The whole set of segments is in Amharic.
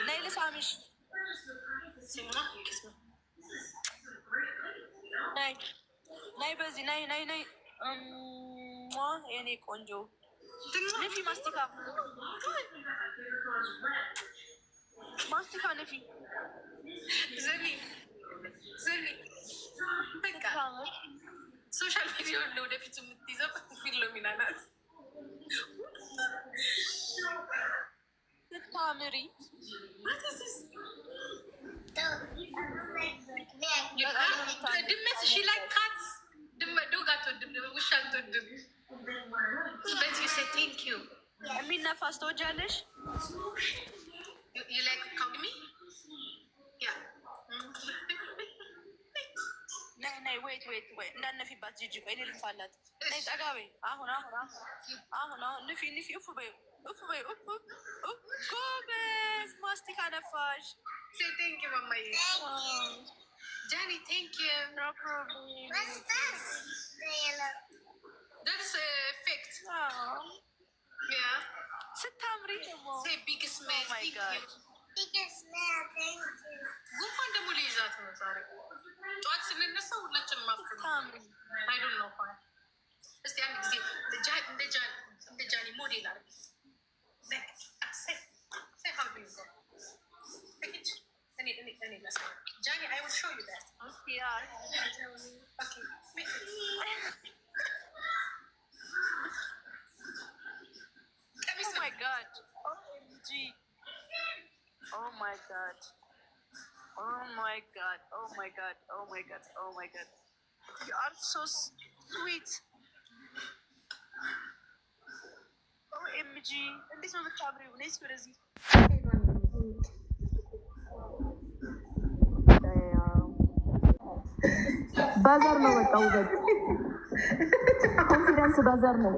نايل سامش ناي بزي ناي يعني كونجو نفي ماستيكا نفي زني بقى سوشيال ميديا اللي ودفت متيزة في اللومينانات تتعمري دمت she like cats دمت دوغا تودم وشان تودم but you say thank you أمين نفس توجالش you like calling me yeah ناي wait نانا في باتجيجي قايلي الفالات ناي تقابي أهون نفي أفبي كوبس ماستيكا نفاش say thank you mama Johnny thank you no problem what's this that's fake yeah ستامري say big smell oh my god big smell thank you ጉንፋን ደግሞ ሊይዛት ነው ዛሬ ጠዋት ስንነሳ ሁላችንም ማፍከር I don't know why እስቲ አንድ ጊዜ እንደ ጃኒ ሞዴል አድርጊ say how do you go Johnny, I will show you that. Yeah. Okay. Oh my god. OMG. Oh my god. You are so sweet. OMG. እንዴት ነው የምታብሪው? ነይ እስኪ ወደዚህ ባዛር ነው በቃ ውበት ኮንፊደንስ ባዛር ነው።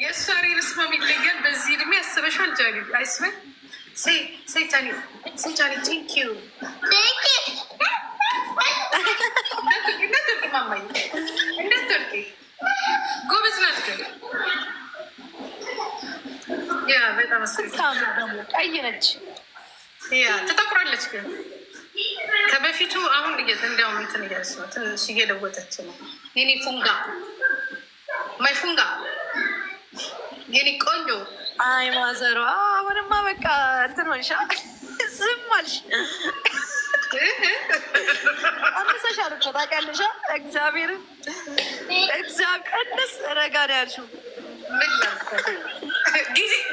የእሷ ሪልስማ የሚለያል በዚህ እድሜ ያስበሻል። ጃኒ አይስበ say ጃኒ thank you እንዳትወርቂ ማማዬ እንዳትወርቂ ጎበዝ ናት ግን ያ በጣም ስታምር ደግሞ ቀይ ነች ያ ትጠቁራለች ግን ከበፊቱ አሁን እንዲያውም እንትን እያለች ነው ትንሽ እየለወጠች ነው። የኔ ፉንጋ ማይ ፉንጋ የኔ ቆንጆ አይ ማዘሯ አሁንማ በቃ እንትን ሆንሻ ዝም አልሽ አንሰሻል እኮ ታውቂያለሽ እግዚአብሔርን ቀንስ ረጋ ነው ያልሽው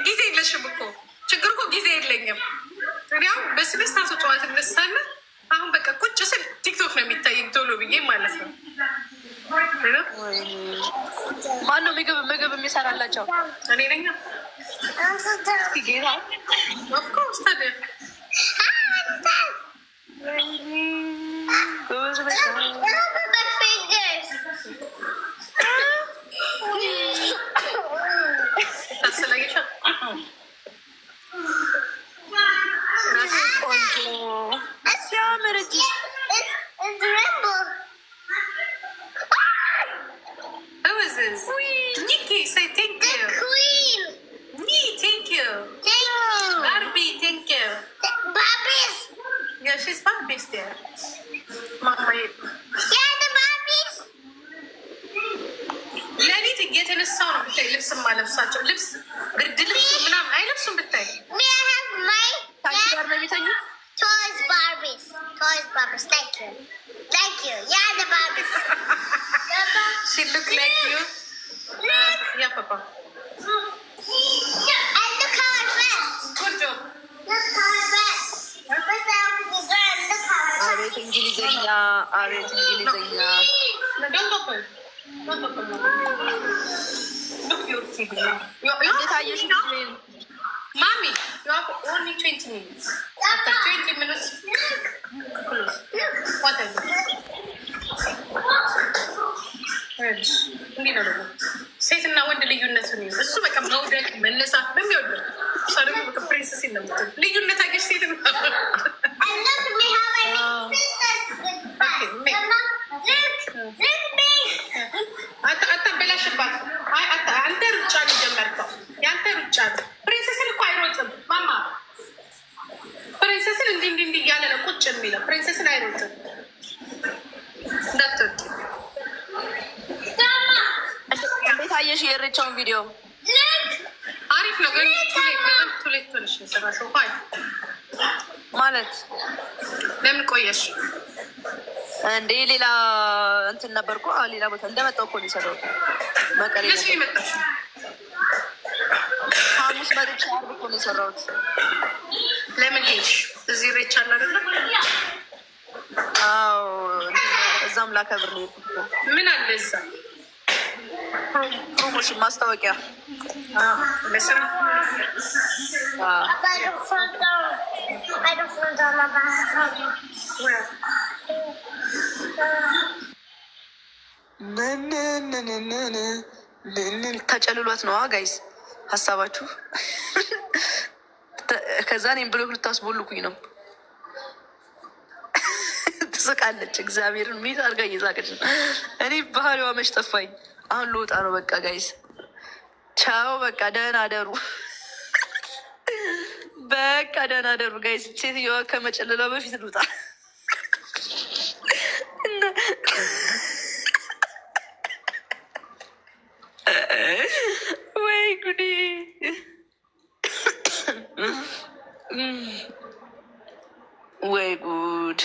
ጊዜ የለሽም እኮ ችግር እኮ ጊዜ የለኝም እኔው በስብስታ ጠዋት እነሳና አሁን በቃ ቁጭ ስል ቲክቶክ ነው የሚታየኝ ቶሎ ብዬ ማለት ነው። ማነው ምግብ የሚሰራላቸው? እኔ ነኝ። ኦፍኮርስ ታዲያ Nikki, say thank you. The queen. Me, thank you. Thank you. Barbie, thank you. Barbies. Yeah, she's Barbies there. Mama. Yeah, the Barbies. Lady to get in a sound. Okay, lips and my lips. Lips. Good lips. I lips some bit. May I have my toys Barbies? Toys Barbies. Thank you. Thank you. Yeah, the Barbies. She look like you. Yeah, Papa. And look how I dressed. Good job. Look how I dressed. Look how I Don't open. Look, your TV. Mommy, you have only 20 minutes. After 20 minutes, close. What are you? እንዲህ ነው ደግሞ ሴትና ወንድ ልዩነት ነው። እሱ በቃ መውደቅ መነሳት ነው የሚወደው። እሷ ደግሞ በቃ ፕሪንሰስ ነው። ልዩነት አገሽ ሴት ነው። አታበላሽባት። አንተ ሩጫ ነው ጀመርከው አየሽ የኢሬቻውን ቪዲዮ? አሪፍ ነው ግን ቱሌት ሆነሽ የሰራሽው ማለት ለምን ቆየሽ እንዴ? ሌላ እንትን ነበርኩ። ሌላ ቦታ እንደመጣሁ እኮ ነው የሰራሁት። መቀሌ መጣሽ? ሐሙስ መጥቼ ዓርብ እኮ ነው የሰራሁት። ለምን ሄድሽ? እዚህ ኢሬቻ አለ አይደለ? አዎ እዛም ላከብር ነው የሄድኩት። ምን አለ እዛ? ፕሮሞሽን ማስታወቂያ ለስራ ተጨልሏት ነዋ ጋይስ ሀሳባችሁ። ከዛ እኔም ብሎክ ልታስቦልኩኝ ነው። ትስቃለች። እግዚአብሔርን ሚት አድርጋ እየዛቀች ነው። እኔ ባህሪዋ መች ጠፋኝ። አሁን ልወጣ ነው በቃ ጋይስ ቻው። በቃ ደህና አደሩ። በቃ ደህና አደሩ ጋይስ። ሴትዮዋ ከመጨለሏ በፊት ልውጣ። ወይ ጉዴ! ወይ ጉድ!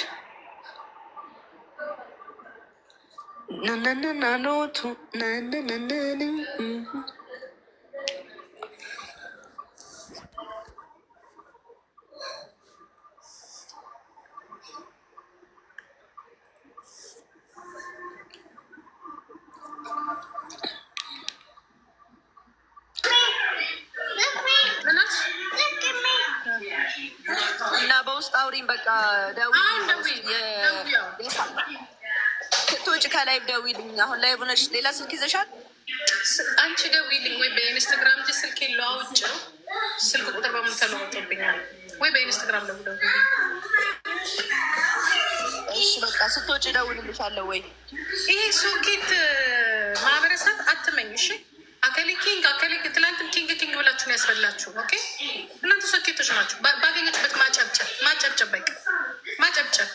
ናናናኖቱ ናናናናኒ እና በውስጥ አውሪኝ በቃ ስትወጪ ከላይቭ ደውይልኝ። አሁን ላይቭ ነሽ? ሌላ ስልክ ይዘሻል? አንቺ ደውይልኝ ወይ በኢንስታግራም እንጂ ስልክ የለው አውጭ ነው። ስልክ ቁጥር በሙሉ ተለወጦብኛል። ወይ በኢንስታግራም ደውለው። እሺ በቃ ስትወጪ ደውልልሻለሁ። ወይ ይሄ ሶኬት ማህበረሰብ አትመኝ። እሺ አከሌ ኪንግ አከሌ ትላንትም ኪንግ ብላችሁ ነው ያስበላችሁ። ኦኬ እናንተ ሶኬቶች ናችሁ። ባገኘችበት ማጨብጨብ በቃ ማጨብጨብ